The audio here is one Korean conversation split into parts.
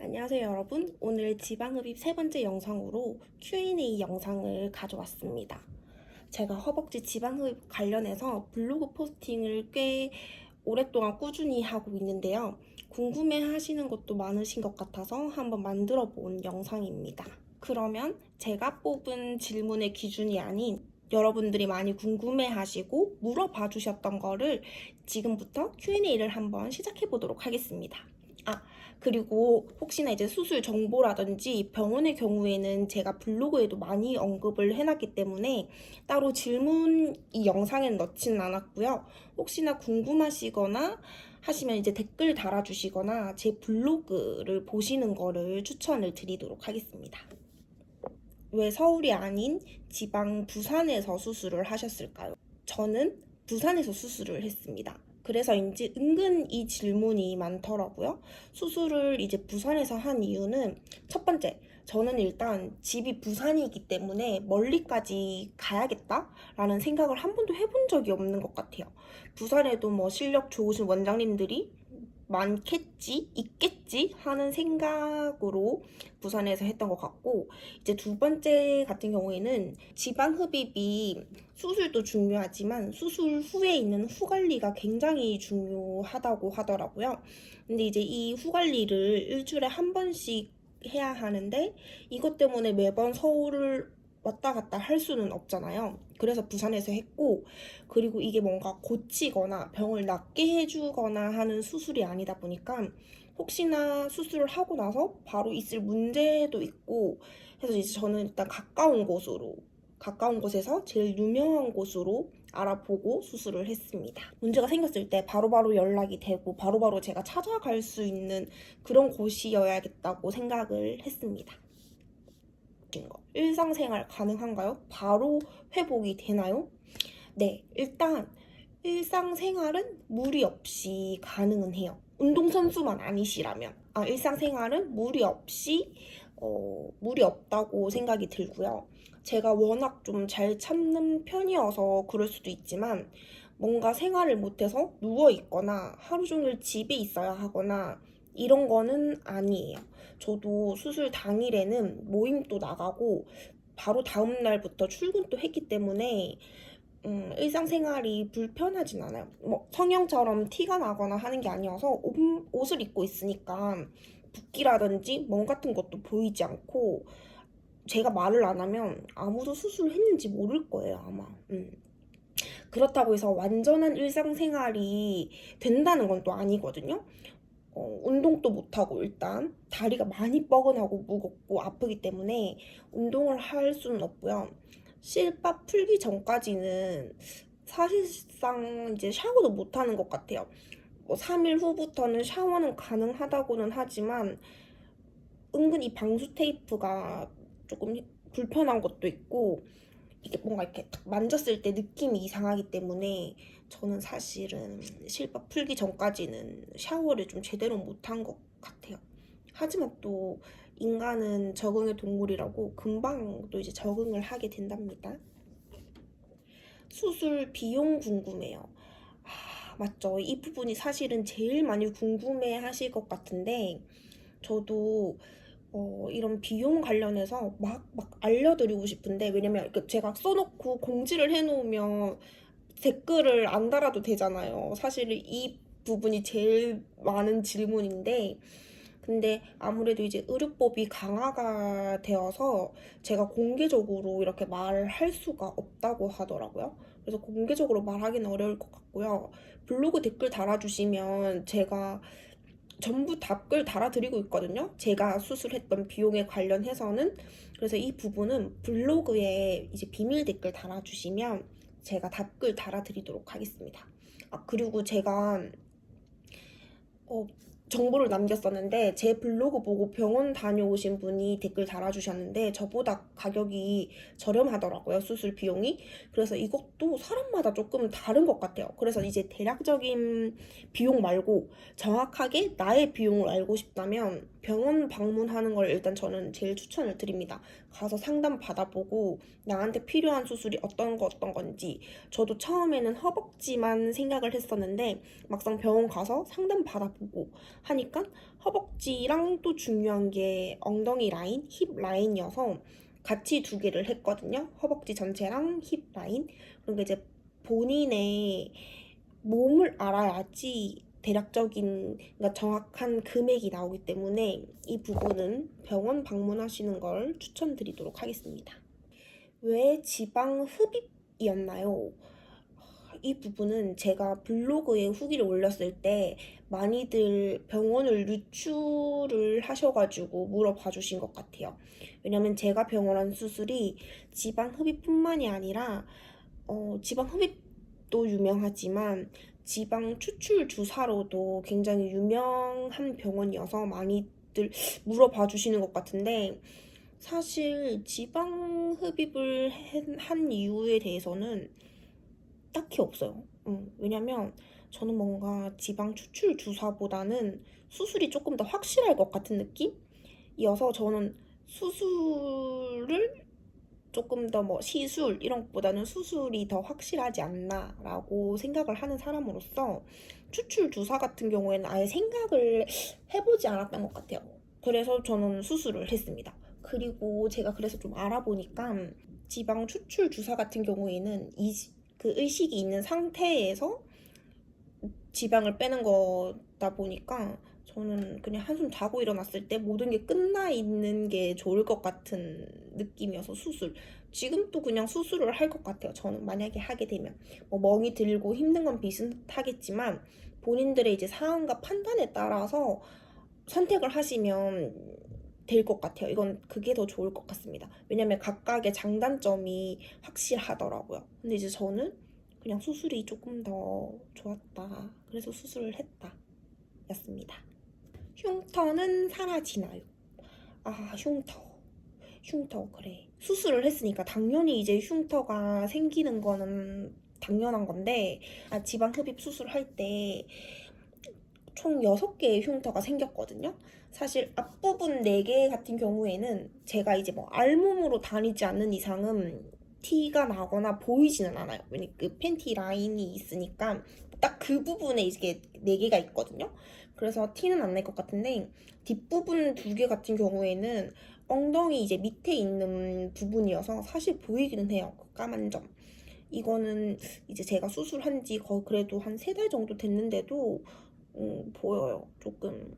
안녕하세요 여러분. 오늘 지방흡입 세 번째 영상으로 Q&A 영상을 가져왔습니다. 제가 허벅지 지방흡입 관련해서 블로그 포스팅을 꽤 오랫동안 꾸준히 하고 있는데요. 궁금해 하시는 것도 많으신 것 같아서 한번 만들어 본 영상입니다. 그러면 제가 뽑은 질문의 기준이 아닌 여러분들이 많이 궁금해 하시고 물어봐 주셨던 거를 지금부터 Q&A를 한번 시작해 보도록 하겠습니다. 그리고 혹시나 이제 수술 정보라든지 병원의 경우에는 제가 블로그에도 많이 언급을 해놨기 때문에 따로 질문 이 영상엔 넣지는 않았고요. 혹시나 궁금하시거나 하시면 이제 댓글 달아주시거나 제 블로그를 보시는 거를 추천을 드리도록 하겠습니다. 왜 서울이 아닌 지방 부산에서 수술을 하셨을까요? 저는 부산에서 수술을 했습니다. 그래서인지 은근 이 질문이 많더라고요. 수술을 이제 부산에서 한 이유는 첫 번째, 저는 일단 집이 부산이기 때문에 멀리까지 가야겠다라는 생각을 한 번도 해본 적이 없는 것 같아요. 부산에도 뭐 실력 좋으신 원장님들이 많겠지, 있겠지 하는 생각으로 부산에서 했던 것 같고, 이제 두 번째 같은 경우에는 지방 흡입이 수술도 중요하지만 수술 후에 있는 후 관리가 굉장히 중요하다고 하더라고요. 근데 이제 이 후 관리를 일주일에 한 번씩 해야 하는데 이것 때문에 매번 서울을 왔다 갔다 할 수는 없잖아요. 그래서 부산에서 했고, 그리고 이게 뭔가 고치거나 병을 낫게 해주거나 하는 수술이 아니다 보니까 혹시나 수술을 하고 나서 바로 있을 문제도 있고 해서 이제 저는 일단 가까운 곳에서 제일 유명한 곳으로 알아보고 수술을 했습니다. 문제가 생겼을 때 바로바로 연락이 되고 바로바로 제가 찾아갈 수 있는 그런 곳이어야겠다고 생각을 했습니다. 일상생활 가능한가요? 바로 회복이 되나요? 네, 일단 일상생활은 무리 없이 가능은 해요. 운동선수만 아니시라면. 일상생활은 무리 없이 무리 없다고 생각이 들고요. 제가 워낙 좀 잘 참는 편이어서 그럴 수도 있지만 뭔가 생활을 못해서 누워있거나 하루 종일 집에 있어야 하거나 이런 거는 아니에요. 저도 수술 당일에는 모임도 나가고 바로 다음 날부터 출근도 했기 때문에 일상생활이 불편하진 않아요. 뭐 성형처럼 티가 나거나 하는 게 아니어서 옷을 입고 있으니까 붓기라든지 멍 같은 것도 보이지 않고 제가 말을 안 하면 아무도 수술을 했는지 모를 거예요, 아마. 그렇다고 해서 완전한 일상생활이 된다는 건 또 아니거든요. 운동도 못하고 일단 다리가 많이 뻐근하고 무겁고 아프기 때문에 운동을 할 수는 없고요. 실밥 풀기 전까지는 사실상 이제 샤워도 못하는 것 같아요. 뭐 3일 후부터는 샤워는 가능하다고는 하지만 은근히 방수 테이프가 조금 불편한 것도 있고 이게 뭔가 이렇게 딱 만졌을 때 느낌이 이상하기 때문에 저는 사실은 실밥 풀기 전까지는 샤워를 좀 제대로 못한 것 같아요. 하지만 또 인간은 적응의 동물이라고 금방 또 이제 적응을 하게 된답니다. 수술 비용 궁금해요. 맞죠. 이 부분이 사실은 제일 많이 궁금해 하실 것 같은데 저도 이런 비용 관련해서 막 알려드리고 싶은데 왜냐면 제가 써놓고 공지를 해놓으면 댓글을 안 달아도 되잖아요. 사실 이 부분이 제일 많은 질문인데 근데 아무래도 이제 의료법이 강화가 되어서 제가 공개적으로 이렇게 말을 할 수가 없다고 하더라고요. 그래서 공개적으로 말하기는 어려울 것 같고요. 블로그 댓글 달아주시면 제가 전부 답글 달아드리고 있거든요. 제가 수술했던 비용에 관련해서는. 그래서 이 부분은 블로그에 이제 비밀 댓글 달아주시면 제가 답글 달아드리도록 하겠습니다. 그리고 제가 정보를 남겼었는데 제 블로그 보고 병원 다녀오신 분이 댓글 달아주셨는데 저보다 가격이 저렴하더라고요, 수술 비용이. 그래서 이것도 사람마다 조금 다른 것 같아요. 그래서 이제 대략적인 비용 말고 정확하게 나의 비용을 알고 싶다면 병원 방문하는 걸 일단 저는 제일 추천을 드립니다. 가서 상담 받아보고 나한테 필요한 수술이 어떤 건지. 저도 처음에는 허벅지만 생각을 했었는데 막상 병원 가서 상담 받아보고 하니까 허벅지랑 또 중요한 게 엉덩이 라인, 힙 라인이어서 같이 두 개를 했거든요. 허벅지 전체랑 힙 라인. 그러니까 이제 본인의 몸을 알아야지 대략적인, 그러니까 정확한 금액이 나오기 때문에 이 부분은 병원 방문하시는 걸 추천드리도록 하겠습니다. 왜 지방 흡입이었나요? 이 부분은 제가 블로그에 후기를 올렸을 때 많이들 병원을 유추를 하셔가지고 물어봐 주신 것 같아요. 왜냐면 제가 병원한 수술이 지방 흡입뿐만이 아니라 지방 흡입도 유명하지만 지방 추출 주사로도 굉장히 유명한 병원이어서 많이들 물어봐 주시는 것 같은데, 사실 지방 흡입을 한 이유에 대해서는 딱히 없어요. 왜냐면 저는 뭔가 지방 추출 주사보다는 수술이 조금 더 확실할 것 같은 느낌이어서 저는 수술을 조금 더 뭐 시술 이런 것보다는 수술이 더 확실하지 않나라고 생각을 하는 사람으로서 추출 주사 같은 경우에는 아예 생각을 해보지 않았던 것 같아요. 그래서 저는 수술을 했습니다. 그리고 제가 그래서 좀 알아보니까 지방 추출 주사 같은 경우에는 그 의식이 있는 상태에서 지방을 빼는 거다 보니까 저는 그냥 한숨 자고 일어났을 때 모든 게 끝나 있는 게 좋을 것 같은 느낌이어서 수술. 지금도 그냥 수술을 할 것 같아요. 저는 만약에 하게 되면 뭐 멍이 들고 힘든 건 비슷하겠지만 본인들의 이제 상황과 판단에 따라서 선택을 하시면 될 것 같아요. 이건 그게 더 좋을 것 같습니다. 왜냐면 각각의 장단점이 확실하더라고요. 근데 이제 저는 그냥 수술이 조금 더 좋았다. 그래서 수술을 했다. 였습니다. 흉터는 사라지나요? 아, 흉터, 그래. 수술을 했으니까 당연히 이제 흉터가 생기는 거는 당연한 건데, 지방 흡입 수술할 때 총 6개의 흉터가 생겼거든요. 사실 앞부분 4개 같은 경우에는 제가 이제 뭐 알몸으로 다니지 않는 이상은 티가 나거나 보이지는 않아요. 왜냐면 그 팬티 라인이 있으니까 딱 그 부분에 이게 4개가 있거든요. 그래서 티는 안 날 것 같은데 뒷부분 2개 같은 경우에는 엉덩이 이제 밑에 있는 부분이어서 사실 보이기는 해요. 그 까만 점. 이거는 이제 제가 수술한 지 거의 그래도 한 3달 정도 됐는데도 보여요. 조금.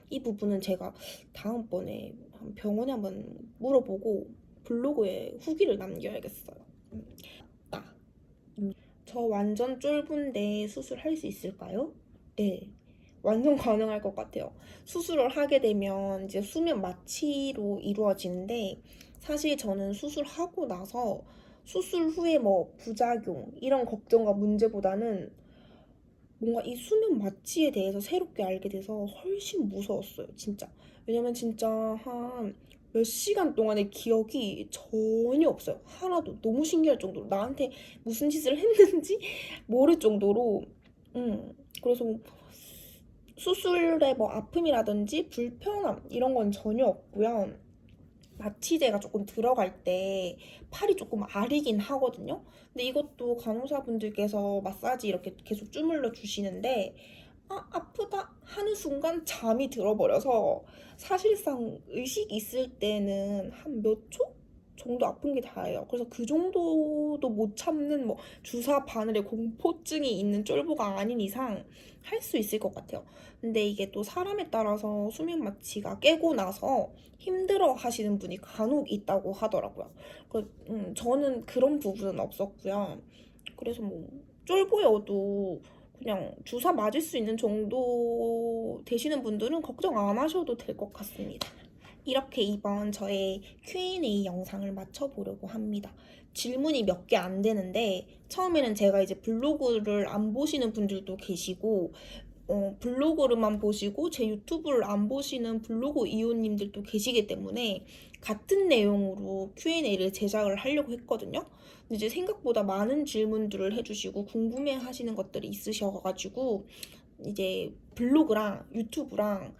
이 부분은 제가 다음번에 병원에 한번 물어보고 블로그에 후기를 남겨야겠어요. 아, 저 완전 쫄분데 수술할 수 있을까요? 네. 완전 가능할 것 같아요. 수술을 하게 되면 이제 수면 마취로 이루어지는데, 사실 저는 수술하고 나서 수술 후에 뭐 부작용 이런 걱정과 문제보다는 뭔가 이 수면 마취에 대해서 새롭게 알게 돼서 훨씬 무서웠어요, 진짜. 왜냐면 진짜 한 몇 시간 동안의 기억이 전혀 없어요. 하나도. 너무 신기할 정도로. 나한테 무슨 짓을 했는지 모를 정도로. 그래서 수술의 뭐 아픔이라든지 불편함 이런 건 전혀 없고요. 마취제가 조금 들어갈 때 팔이 조금 아리긴 하거든요. 근데 이것도 간호사분들께서 마사지 이렇게 계속 주물러 주시는데 아프다 하는 순간 잠이 들어버려서 사실상 의식 있을 때는 한 몇 초 정도 아픈 게 다예요. 그래서 그 정도도 못 참는 뭐 주사 바늘에 공포증이 있는 쫄보가 아닌 이상 할 수 있을 것 같아요. 근데 이게 또 사람에 따라서 수면 마취가 깨고 나서 힘들어 하시는 분이 간혹 있다고 하더라고요. 저는 그런 부분은 없었고요. 그래서 뭐 쫄보여도 그냥 주사 맞을 수 있는 정도 되시는 분들은 걱정 안 하셔도 될 것 같습니다. 이렇게 이번 저의 Q&A 영상을 마쳐보려고 합니다. 질문이 몇 개 안 되는데 처음에는 제가 이제 블로그를 안 보시는 분들도 계시고 블로그를만 보시고 제 유튜브를 안 보시는 블로그 이웃님들도 계시기 때문에 같은 내용으로 Q&A를 제작을 하려고 했거든요. 근데 이제 생각보다 많은 질문들을 해주시고 궁금해 하시는 것들이 있으셔가지고 이제 블로그랑 유튜브랑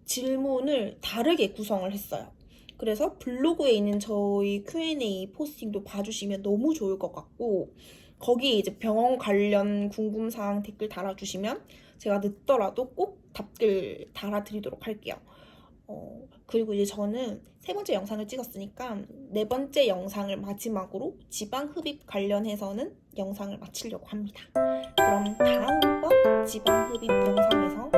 질문을 다르게 구성을 했어요. 그래서 블로그에 있는 저희 Q&A 포스팅도 봐주시면 너무 좋을 것 같고, 거기에 이제 병원 관련 궁금사항 댓글 달아주시면 제가 늦더라도 꼭 답글 달아드리도록 할게요. 그리고 이제 저는 세 번째 영상을 찍었으니까 네 번째 영상을 마지막으로 지방 흡입 관련해서는 영상을 마치려고 합니다. 그럼 다음번 지방 흡입 영상에서